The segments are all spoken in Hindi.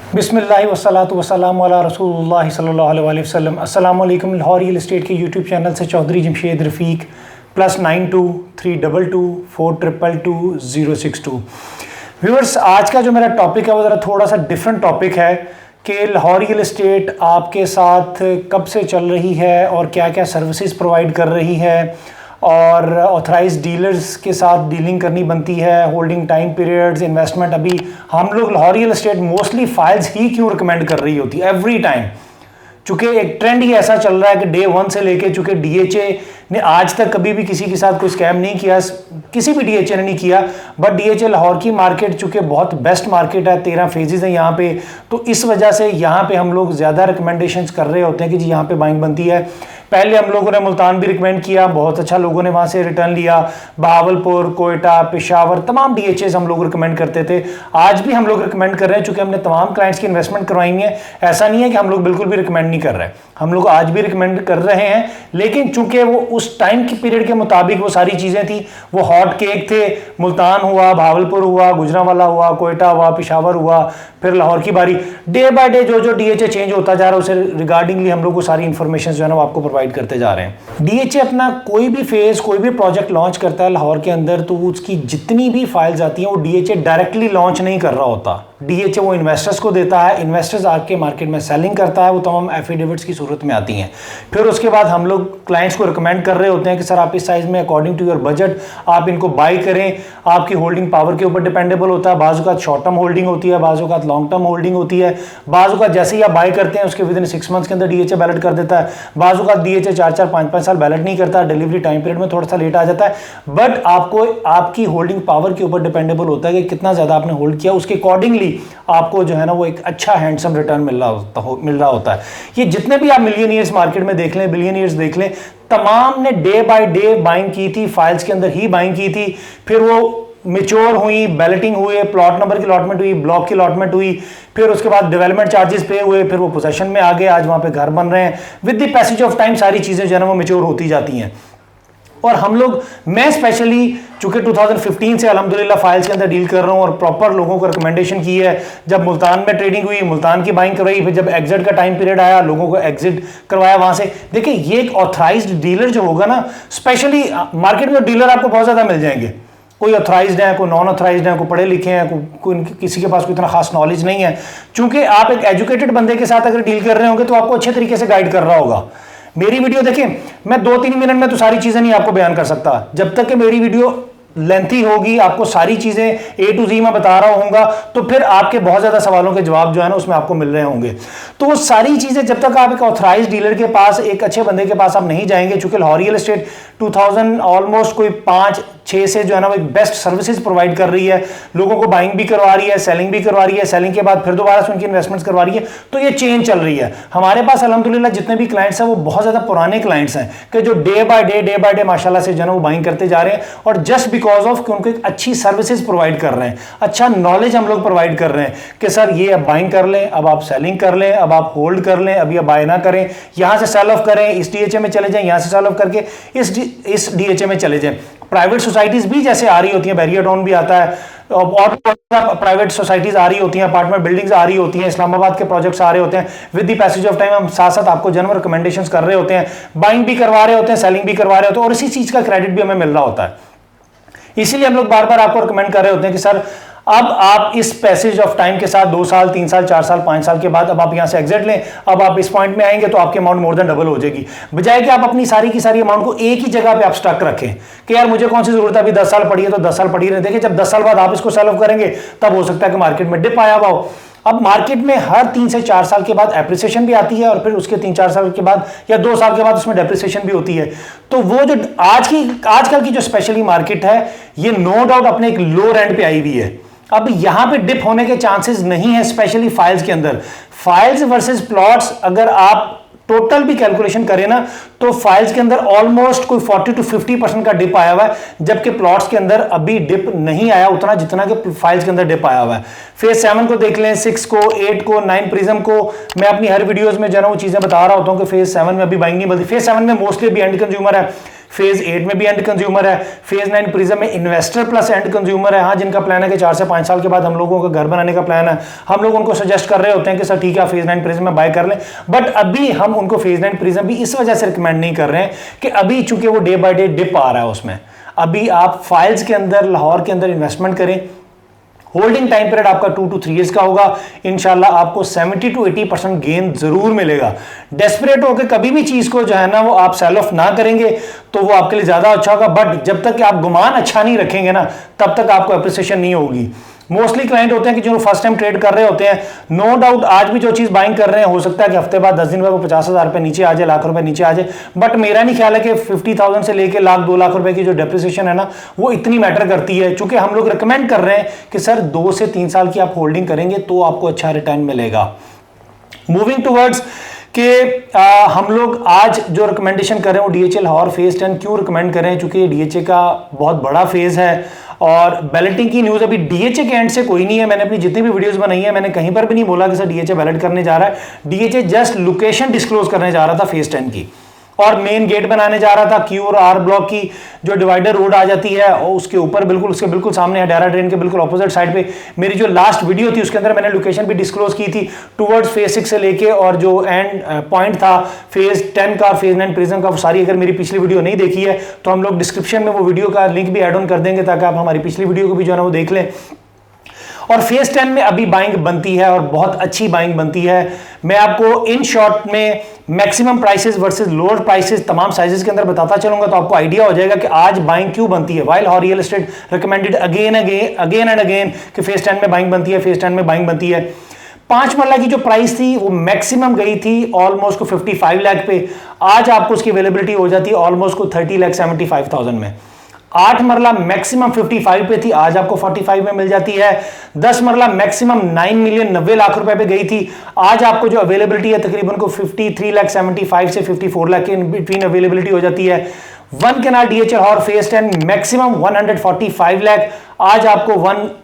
बिस्मिल्लाहि वस्सलातु वस्सलामु अला रसूलुल्लाहि सल्लल्लाहु अलैहि वसल्लम। अस्सलामु अलैकुम। लाहौर रियल एस्टेट के यूट्यूब चैनल से चौधरी जमशेद रफ़ीक +9232222062। व्यूअर्स, आज का जो मेरा टॉपिक है वो ज़रा थोड़ा सा डिफरेंट टॉपिक है कि लाहौर रियल एस्टेट आपके साथ कब से चल रही है और क्या क्या सर्विसेज प्रोवाइड कर रही है और ऑथराइज डीलर्स के साथ डीलिंग करनी बनती है, होल्डिंग टाइम पीरियड्स, इन्वेस्टमेंट। अभी हम लोग Lahore real estate mostly files ही क्यों रिकमेंड कर रही होती है एवरी टाइम, चूंकि एक ट्रेंड ही ऐसा चल रहा है कि डे वन से लेके, चूंकि डीएचए ने आज तक कभी भी किसी के साथ कोई स्कैम नहीं किया, किसी भी डीएचए ने नहीं किया, बट डीएचए लाहौर की मार्केट चूंकि बहुत बेस्ट मार्केट है, 13 फेजेस है यहाँ पे, तो इस वजह से यहाँ पे हम लोग ज़्यादा रिकमेंडेशंस कर रहे होते हैं कि जी यहाँ पे बाइंग बनती है। पहले हम लोगों ने मुल्तान भी रिकमेंड किया, बहुत अच्छा लोगों ने वहाँ से रिटर्न लिया। बहावलपुर, कोयटा, पेशावर, तमाम डीएचएस हम लोग रिकमेंड करते थे। आज भी हम लोग रिकमेंड कर रहे हैं चूंकि हमने तमाम क्लाइंट्स की इन्वेस्टमेंट करवाई है। ऐसा नहीं है कि हम लोग बिल्कुल भी रिकमेंड नहीं कर रहे हैं, हम लोग आज भी रिकमेंड कर रहे हैं, लेकिन चूंकि वो उस टाइम की पीरियड के मुताबिक वो सारी चीज़ें थी, वो हॉट केक थे। मुल्तान हुआ, बहावलपुर हुआ, गुजरांवाला हुआ, कोयटा हुआ, पेशावर हुआ, फिर लाहौर की बारी। डे बाय डे जो जो डीएचए चेंज होता जा रहा है, उसे रिगार्डिंगली हम लोग को सारी इन्फॉर्मेशन जो है ना वो आपको प्रोवाइड करते जा रहे हैं। डीएचए अपना कोई भी फेज, कोई भी प्रोजेक्ट लॉन्च करता है लाहौर के अंदर, तो उसकी जितनी भी फाइल्स आती हैं वो डीएचए डायरेक्टली लॉन्च नहीं कर रहा होता। डीएचए वो इन्वेस्टर्स को देता है, इन्वेस्टर्स आके मार्केट में सेलिंग करता है, वो तमाम एफिडेविट्स की सूरत में आती हैं। फिर उसके बाद हम लोग क्लाइंट्स को रिकमेंड कर रहे होते हैं कि सर आप इस साइज में अकॉर्डिंग टू योर बजट आप इनको बाय करें। आपकी होल्डिंग पावर के ऊपर डिपेंडेबल होता है, बाजू का शॉर्ट टर्म होल्डिंग होती है, बाजू का लॉन्ग टर्म होल्डिंग होती है। बाजू का जैसे ही आप बाय करते हैं उसके विद इन 6 मंथ्स के अंदर डीएचए बैलेट कर देता है, बाजू का डीएचए 4-4, 5-5 साल बैलेट नहीं करता, डिलीवरी टाइम पीरियड में थोड़ा सा लेट आ जाता है। बट आपको आपकी होल्डिंग पावर के ऊपर डिपेंडेबल होता है कि कितना ज्यादा आपने होल्ड किया, उसके अकॉर्डिंगली आपको जो है ना वो एक अच्छा हैंडसम रिटर्न मिल रहा होता है। ये जितने भी आप मिलियनियर्स मार्केट में देख लें, बिलियनियर्स देख लें, तमाम ने डे बाय डे बाइंग की थी, फाइल्स के अंदर ही बाइंग की थी। फिर वो मेच्योर हुई, बैलेटिंग हुए, प्लॉट नंबर की अलॉटमेंट हुई, ब्लॉक की अलॉटमेंट हुई, फिर उसके बाद डेवलपमेंट चार्जेस पे हुए, फिर वो पोजेशन में आ गए, आज वहां पे घर बन रहे हैं। With the passage of time सारी चीजें जो है ना वो मेच्योर होती जाती हैं। और हम लोग, मैं स्पेशली चूंकि 2015 से अल्हम्दुलिल्लाह फाइल्स के अंदर डील कर रहा हूं और प्रॉपर लोगों को रिकमेंडेशन की है। जब मुल्तान में ट्रेडिंग हुई, मुल्तान की बाइंग करवाई, फिर जब एग्जिट का टाइम पीरियड आया, लोगों को एग्जिट करवाया वहां से। देखिए, ये एक ऑथराइज्ड डीलर जो होगा ना, स्पेशली मार्केट में डीलर आपको बहुत ज्यादा मिल जाएंगे। कोई ऑथराइज्ड है, कोई नॉन ऑथराइज्ड है, कोई पढ़े लिखे हैं, कोई किसी के पास कोई इतना खास नॉलेज नहीं है। चूंकि आप एक एजुकेटेड बंदे के साथ अगर डील कर रहे होंगे तो आपको अच्छे तरीके से गाइड कर रहा होगा। मेरी वीडियो देखें, मैं 2-3 मिनट में तो सारी चीजें नहीं आपको बयान कर सकता। जब तक कि मेरी वीडियो लेंथी होगी, आपको सारी चीजें ए टू जी में बता रहा होऊंगा, तो फिर आपके बहुत ज्यादा सवालों के जवाब जो है ना उसमें आपको मिल रहे होंगे। तो वो सारी चीजें जब तक आप एक ऑथराइज्ड डीलर के पास, एक अच्छे बंदे के पास आप नहीं जाएंगे, चूंकि लाहौर रियल एस्टेट 2000 ऑलमोस्ट कोई 5-6 से जो है ना वो एक बेस्ट सर्विसेज प्रोवाइड कर रही है, लोगों को बाइंग भी करवा रही है, सेलिंग भी करवा रही है, सेलिंग के बाद फिर दोबारा से उनकी इन्वेस्टमेंट्स करवा रही है। तो ये चेंज चल रही है। हमारे पास अल्हम्दुलिल्लाह जितने भी क्लाइंट्स हैं वो बहुत ज्यादा पुराने क्लाइंट्स हैं कि जो डे बाय डे माशाल्लाह से जो है ना वो बाइंग करते जा रहे हैं, और जस्ट बिकॉज ऑफ कि उनको एक अच्छी सर्विसेज प्रोवाइड कर रहे हैं, अच्छा नॉलेज हम लोग प्रोवाइड कर रहे हैं कि सर ये अब बाइंग कर लें, अब आप सेलिंग कर लें, अब आप होल्ड कर लें, अभी अब बाय ना करें, यहां से सेल ऑफ करें, इस डीएचए में चले जाएं, यहां से सेल ऑफ करके इस डीएचए में चले जाएं। प्राइवेट सोसाइटीज भी जैसे आ रही होती हैं, बैरियर टाउन भी आता है, और प्राइवेट सोसाइटीज आ रही होती हैं, अपार्टमेंट बिल्डिंग्स आ रही होती हैं, इस्लामाबाद के प्रोजेक्ट्स आ रहे होते हैं। With the passage of time हम साथ साथ आपको जनरल रिकमेंडेशंस कर रहे होते हैं, बाइंग भी करवा रहे होते हैं, सेलिंग भी करवा रहे होते हैं, और इसी चीज का क्रेडिट भी हमें मिल रहा होता है। इसीलिए हम लोग बार बार आपको रिकमेंड कर रहे होते हैं कि सर अब आप इस पैसेज ऑफ टाइम के साथ 2 साल, 3 साल, 4 साल, 5 साल के बाद अब आप यहां से एग्जिट लें, अब आप इस पॉइंट में आएंगे तो आपकी अमाउंट मोर देन डबल हो जाएगी, बजाय कि आप अपनी सारी की सारी अमाउंट को एक ही जगह पे आप स्टक रखें कि यार मुझे कौन सी जरूरत है, अभी 10 साल पड़ी है तो 10 साल पड़ी रहे। देखिए, जब 10 साल बाद आप इसको सेल ऑफ करेंगे तब हो सकता है कि मार्केट में डिप आया हुआ हो। अब मार्केट में हर 3 से 4 साल के बाद एप्रिसिएशन भी आती है, और फिर उसके 3-4 साल के बाद या 2 साल के बाद उसमें डेप्रिसिएशन भी होती है। तो वो जो आजकल की जो स्पेशली मार्केट है, ये नो डाउट अपने एक लो रेंट पे आई हुई है। अब यहां पे डिप होने के चांसेस नहीं है, स्पेशली फाइल्स के अंदर। फाइल्स वर्सेस प्लॉट्स अगर आप टोटल भी कैलकुलेशन करें ना, तो फाइल्स के अंदर ऑलमोस्ट कोई 40 to 50% का डिप आया हुआ है, जबकि प्लॉट्स के अंदर अभी डिप नहीं आया उतना जितना कि फाइल्स के अंदर डिप आया हुआ है। फेज 7 को देख लें, 6 को, 8 को, 9 प्रिज्म को। मैं अपनी हर वीडियोस में जो है वो चीजें बता रहा होता हूं कि फेज 7 में अभी बाइंग नहीं मिलती। फेज 7 में मोस्टली अभी एंड कंज्यूमर है, फेज 8 में भी एंड कंज्यूमर है, फेज 9 प्रिज्म में इन्वेस्टर प्लस एंड कंज्यूमर है। हाँ, जिनका प्लान है कि 4 से 5 साल के बाद हम लोगों का घर बनाने का प्लान है, हम लोग उनको सजेस्ट कर रहे होते हैं कि सर ठीक है, फेज 9 प्रिज्म में बाय कर लें। बट अभी हम उनको फेज 9 प्रिज्म भी इस वजह से रिकमेंड नहीं कर रहे हैं कि अभी चूंकि वो डे बाय डे डिप आ रहा है, उसमें अभी आप फाइल्स के अंदर, लाहौर के अंदर इन्वेस्टमेंट करें। होल्डिंग टाइम पीरियड आपका 2 to 3 years का होगा। इंशाल्लाह आपको 70 to 80% गेन जरूर मिलेगा। डेस्परेट होकर कभी भी चीज को जो है ना वो आप सेल ऑफ ना करेंगे तो वो आपके लिए ज्यादा अच्छा होगा। बट जब तक कि आप गुमान अच्छा नहीं रखेंगे ना, तब तक आपको अप्रिसिएशन नहीं होगी। मोस्टली क्लाइंट होते हैं कि जो फर्स्ट टाइम ट्रेड कर रहे होते हैं, नो डाउट आज भी जो चीज बाइंग कर रहे हैं, हो सकता है कि हफ्ते बाद 10 दिन में वो 50,000 रुपए नीचे आ जाए, लाख रुपए नीचे आ जाए। बट मेरा नहीं ख्याल है कि 50,000 से लेके लाख 2 लाख रुपए की जो डेप्रिसिएशन है ना, वो इतनी मैटर करती है। चूंकि हम लोग रिकमेंड कर रहे हैं कि सर 2 से 3 साल की आप होल्डिंग करेंगे तो आपको अच्छा रिटर्न मिलेगा। मूविंग टूवर्ड्स कि हम लोग आज जो रिकमेंडेशन कर रहे हैं वो डीएचए लाहौर फेज 10 क्यों रिकमेंड कर रहे हैं, चूंकि डीएचए का बहुत बड़ा फेज है और बैलेटिंग की न्यूज़ अभी डीएचए के एंड से कोई नहीं है। मैंने अपनी जितनी भी वीडियोस बनाई है, मैंने कहीं पर भी नहीं बोला कि सर डीएचए बैलेट करने जा रहा है। डीएचए जस्ट लोकेशन डिस्क्लोज करने जा रहा था फेज 10 की, और मेन गेट बनाने जा रहा था। क्यू और आर ब्लॉक की जो डिवाइडर रोड आ जाती है और उसके ऊपर बिल्कुल, उसके बिल्कुल सामने हडारा ड्रेन के बिल्कुल ऑपोजिट साइड पे मेरी जो लास्ट वीडियो थी उसके अंदर मैंने लोकेशन भी डिस्क्लोज की थी टुवर्ड्स फेज 6 से लेके, और जो एंड पॉइंट था फेज 10 का, फेज 9 प्रिज्म का, वो सारी अगर मेरी पिछली वीडियो नहीं देखी है तो हम लोग डिस्क्रिप्शन में वो वीडियो का लिंक भी एड ऑन कर देंगे ताकि आप हमारी पिछली वीडियो को भी जो है ना वो देख लें। और फेज 10 में अभी बाइंग बनती है और बहुत अच्छी बाइंग बनती है। मैं आपको इन शॉर्ट में maximum prices versus lower prices तमाम साइजेस के अंदर बताता चलूंगा तो आपको आइडिया हो जाएगा कि आज बाइंग क्यों बनती है। While Lahore real estate recommended again and again कि फेज 10 में बाइंग बनती है, फेज 10 में बाइंग बनती है। 5 मरला की जो प्राइस थी वो मैक्सिमम गई थी ऑलमोस्ट को 55 लाख पे, आज आपको उसकी अवेलेबिलिटी हो जाती है ऑलमोस्ट को 30,75,000 में। 8 मरला मैक्सिमम 55 पे थी, आज आपको 45 में मिल जाती है। 10 मरला मैक्सिमम 9 मिलियन 90 लाख रुपए पे गई थी, आज आपको जो अवेलेबिलिटी है तकरीबन को 53,75,000 से 54 लाख के बिटवीन अवेलेबिलिटी हो जाती है। 1 कैनाल डीएचए और फेज 10 मैक्सिमम 145 लाख, आज आपको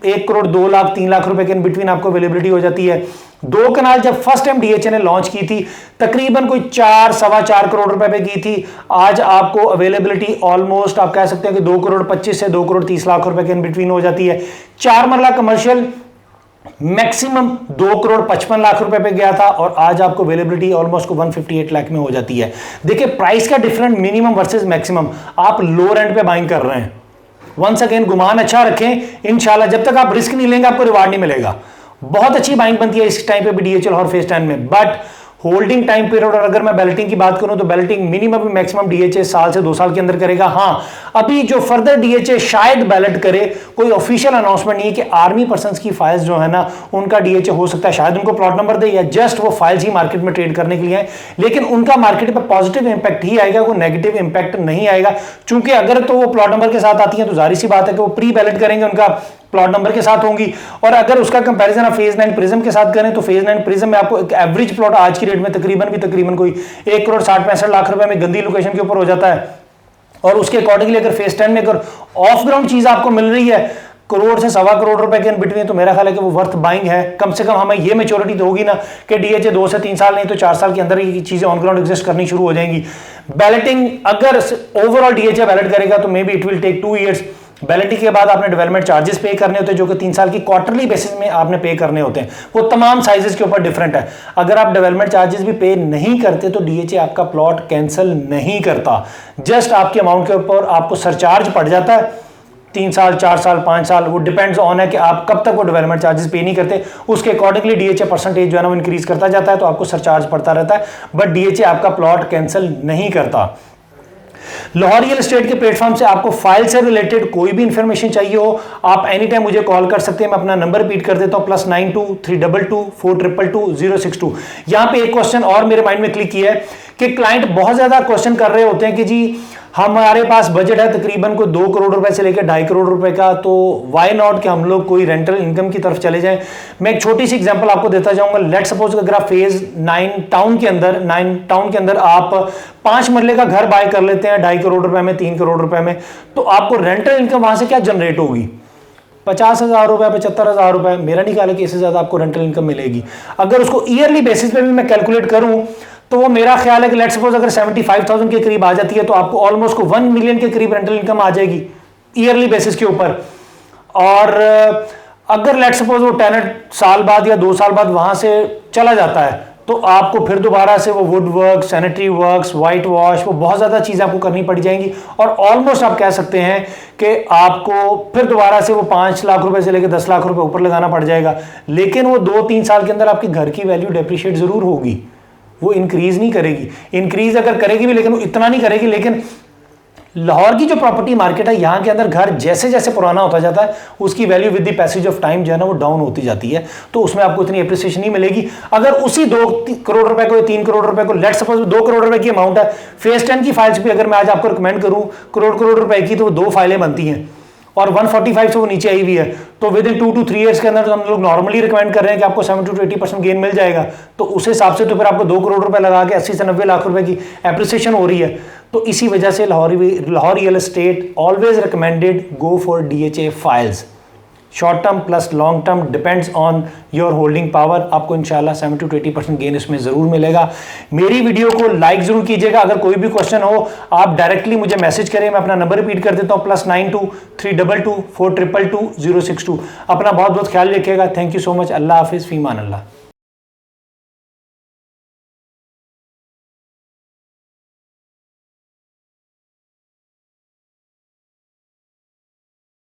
1 करोड़ 2 लाख 3 लाख रुपए के बिटवीन आपको अवेलेबिलिटी हो जाती है। 2 कनाल जब फर्स्ट टाइम डीएचए ने लॉन्च की थी तकरीबन कोई 4-4.25 करोड़ रुपए पे की थी, आज आपको अवेलेबिलिटी ऑलमोस्ट आप कह सकते हैं कि 2 करोड़ 25 से 2 करोड़ 30 लाख रुपए के बिटवीन हो जाती है। 4 मरला कमर्शियल मैक्सिमम 2 करोड़ 55 लाख रुपए पे गया था और आज आपको अवेलेबिलिटी ऑलमोस्ट को 158 लाख में हो जाती है। देखिए प्राइस का डिफरेंट मिनिमम वर्सेस मैक्सिमम, आप लोअर एंड पे बाइंग कर रहे हैं। वंस अगेन गुमान अच्छा रखें, इंशाल्लाह जब तक आप रिस्क नहीं लेंगे आपको रिवार्ड नहीं मिलेगा। बहुत अच्छी बाइंग बनती है इस टाइम पे भी डीएचएल और फेज 10 में, बट होल्डिंग टाइम पीरियड, और अगर मैं बैलेटिंग की बात करूं तो बैलेटिंग मिनिमम मैक्सिमम डीएचए साल से 2 साल के अंदर करेगा। हाँ, अभी जो फर्दर डीएचए शायद बैलेट करे, कोई ऑफिशियल अनाउंसमेंट नहीं है कि आर्मी पर्संस की फाइल्स जो है ना उनका डीएचए हो सकता है, शायद उनको प्लॉट नंबर दे या जस्ट वो फाइल्स ही मार्केट में ट्रेड करने के लिए है, लेकिन उनका मार्केट पर पॉजिटिव इंपैक्ट ही आएगा, कोई नेगेटिव इंपैक्ट नहीं आएगा। चूंकि अगर तो वो प्लॉट नंबर के साथ आती है तो जाहिर सी बात है कि वो प्री बैलेट करेंगे, उनका प्लॉट नंबर के साथ होंगी। और अगर उसका कंपैरिजन आप फेज 9 प्रिज्म के साथ करें तो फेज 9 प्रिज्म में आपको एक एवरेज प्लॉट आज की रेट में तकरीबन कोई 1 करोड़ 60-65 लाख रुपए में गंदी लोकेशन के ऊपर हो जाता है। और उसके अकॉर्डिंगली अगर फेज 10 में अगर ऑफ ग्राउंड चीज आपको मिल रही है करोड़ से 1.25 करोड़ रुपए के बिटवीन, तो मेरा ख्याल है कि वो वर्थ बाइंग है। कम से कम हमें ये मेच्योरिटी तो होगी ना कि डीएचए 2 से 3 साल नहीं तो 4 साल के अंदर ये चीजें ऑन ग्राउंड एग्जिस्ट करनी शुरू हो जाएंगी। बैलेटिंग अगर ओवरऑल डीएचए बैलेट करेगा तो may be it will take 2 years. Balloting के बाद आपने डेवलपमेंट चार्जेस पे करने होते हैं जो कि 3 साल की क्वार्टरली बेसिस में आपने पे करने होते हैं, वो तमाम साइजेस के ऊपर डिफरेंट है। अगर आप डेवलपमेंट चार्जेस भी पे नहीं करते तो डीएचए आपका प्लॉट कैंसिल नहीं करता, जस्ट आपके अमाउंट के ऊपर आपको सरचार्ज पड़ जाता है। 3 साल 4 साल 5 साल वो डिपेंड्स ऑन है कि आप कब तक वो डेवलपमेंट चार्जेस पे नहीं करते, उसके अकॉर्डिंगली डीएचए परसेंटेज जो है ना वो इंक्रीज करता जाता है, तो आपको सरचार्ज पड़ता रहता है, बट डीएचए आपका प्लॉट कैंसिल नहीं करता। लाहौर रियल एस्टेट के प्लेटफॉर्म से आपको फाइल से रिलेटेड कोई भी इंफॉर्मेशन चाहिए हो, आप एनी टाइम मुझे कॉल कर सकते हैं। मैं अपना नंबर रिपीट कर देता हूं, +92 322 422 062। यहां पे एक क्वेश्चन और मेरे माइंड में क्लिक किया है कि क्लाइंट बहुत ज्यादा क्वेश्चन कर रहे होते हैं कि जी हमारे पास बजट है तकरीबन को 2 करोड़ रुपए से लेकर 2.5 करोड़ रुपए का, तो वाई नॉट कि हम लोग कोई रेंटल इनकम की तरफ चले जाएं। मैं एक छोटी सी एग्जांपल आपको देता जाऊंगा। लेट सपोज अगर आप फेज 9 टाउन के अंदर आप 5 मरले का घर बाय कर लेते हैं 2.5 करोड़ रुपए में, 3 करोड़ रुपए में, तो आपको रेंटल इनकम वहां से क्या जनरेट होगी? 50,000 रुपए, 75,000 रुपए। मेरा नहीं ख्याल है कि इससे ज्यादा आपको रेंटल इनकम मिलेगी। अगर उसको ईयरली बेसिस पे भी मैं कैलकुलेट करूं तो वो मेरा ख्याल है कि लेट्स सपोज अगर 75,000 के करीब आ जाती है तो आपको ऑलमोस्ट को 1 मिलियन के करीब रेंटल इनकम आ जाएगी ईयरली बेसिस के ऊपर। और अगर लेट्स सपोज वो टेनेंट साल बाद या 2 साल बाद वहां से चला जाता है तो आपको फिर दोबारा से वो would work, sanitary works, white wash, वो बहुत ज़्यादा चीज़ें आपको करनी पड़ जाएंगी और ऑलमोस्ट आप कह सकते हैं कि आपको फिर दोबारा से वो 5 लाख रुपए से लेकर 10 लाख रुपए ऊपर लगाना पड़ जाएगा। लेकिन वो 2-3 साल के अंदर आपके घर की वैल्यू डेप्रिशिएट ज़रूर होगी, वो इंक्रीज नहीं करेगी। इंक्रीज अगर करेगी भी लेकिन वो इतना नहीं करेगी। लेकिन लाहौर की जो प्रॉपर्टी मार्केट है, यहाँ के अंदर घर जैसे जैसे पुराना होता जाता है उसकी value with the passage of time जो है ना वो डाउन होती जाती है, तो उसमें आपको इतनी एप्रिसिएशन नहीं मिलेगी। अगर उसी 2 करोड़ रुपए को, 3 करोड़ रुपए को, लेट्स सपोज 2 करोड़ रुपए की अमाउंट है, फेज 10 की फाइल्स भी अगर मैं आज आपको रिकमेंड करूं करोड़ रुपए की, तो वो 2 फाइलें बनती हैं और 145 से वो नीचे आई हुई है, तो विद इन 2 to 3 ईयर्स के अंदर तो हम लोग नॉर्मली रिकमेंड कर रहे हैं कि आपको 70 to 80% गेन मिल जाएगा। तो उस हिसाब से तो फिर आपको 2 करोड़ रुपए लगा के 80 से 90 लाख रुपए की एप्रिसिएशन हो रही है। तो इसी वजह से Lahore real estate always recommended go for DHA files. Short term plus long term depends on your holding power. आपको इंशाल्लाह 70 to 80% गेन इसमें ज़रूर मिलेगा। मेरी वीडियो को लाइक ज़रूर कीजिएगा। अगर कोई भी क्वेश्चन हो आप डायरेक्टली मुझे मैसेज करें। मैं अपना नंबर रिपीट कर देता हूँ, +92 322 422 062। अपना बहुत बहुत ख्याल रखिएगा। Thank you so much. अल्लाह हाफिज़, फ़ीमान अल्लाह।